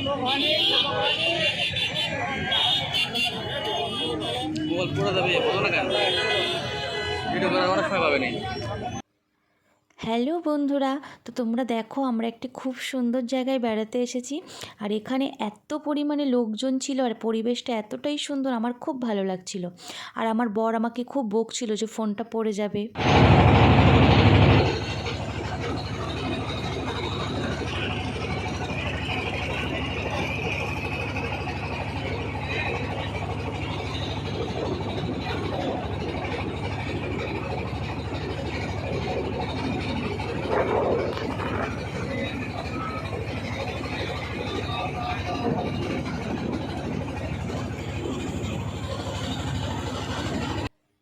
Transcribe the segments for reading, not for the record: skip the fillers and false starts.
Mobile পুরো যাবে বলো না কেন ভিডিও করার অনেক সময় পাবে না। হ্যালো বন্ধুরা, তো তোমরা দেখো আমরা একটি খুব সুন্দর জায়গায় বেড়াতে এসেছি। আর এখানে এত পরিমাণে লোকজন ছিল আর পরিবেশটা এতটাই সুন্দর, আমার খুব ভালো লাগছিল। আর আমার বর আমাকে খুব বকছিল যে ফোনটা পড়ে যাবে।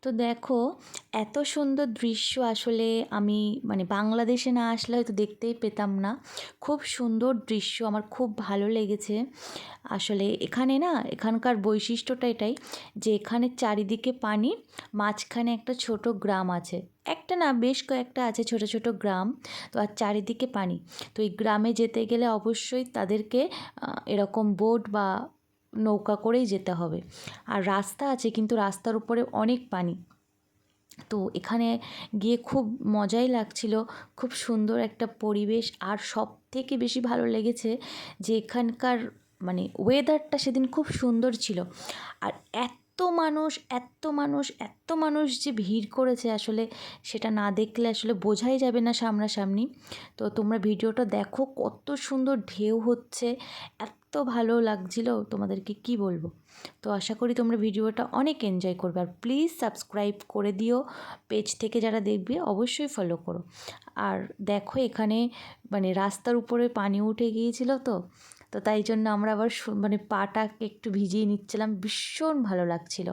তো দেখো, এত সুন্দর দৃশ্য আসলে আমি বাংলাদেশে না আসলে হয়তো দেখতেই পেতাম না। খুব সুন্দর দৃশ্য, আমার খুব ভালো লেগেছে। আসলে এখানে না, এখানকার বৈশিষ্ট্যটা এটাই যে এখানে চারিদিকে পানি, মাঝখানে একটা ছোট গ্রাম আছে। একটা না, বেশ কয়েকটা আছে ছোট ছোট গ্রাম। তো আর চারিদিকে পানি। তো এই গ্রামে যেতে গেলে অবশ্যই তাদেরকে এরকম বোট বা নৌকা করেই যেতে হবে। আর রাস্তা আছে, কিন্তু রাস্তার উপরে অনেক পানি। তো এখানে গিয়ে খুব মজাই লাগছিল, খুব সুন্দর একটা পরিবেশ। আর সব থেকে বেশি ভালো লেগেছে যে এখানকার ওয়েদারটা সেদিন খুব সুন্দর ছিল। আর এত মানুষ, এত মানুষ, এত মানুষ যে ভিড় করেছে, আসলে সেটা না দেখলে আসলে বোঝাই যাবে না সামনাসামনি। তো তোমরা ভিডিওটা দেখো, কত সুন্দর ঢেউ হচ্ছে, এত ভালো লাগছিল, তোমাদেরকে কি বলবো। তো আশা করি তোমরা ভিডিওটা অনেক এনজয় করবে। আর প্লিজ সাবস্ক্রাইব করে দিও, পেজ থেকে যারা দেখবে অবশ্যই ফলো করো। আর দেখো এখানে রাস্তার উপরে পানি উঠে গিয়েছিল, তো তো তাই জন্য আমরা আবার পাটাকে একটু ভিজিয়ে নিচ্ছিলাম, ভীষণ ভালো লাগছিল।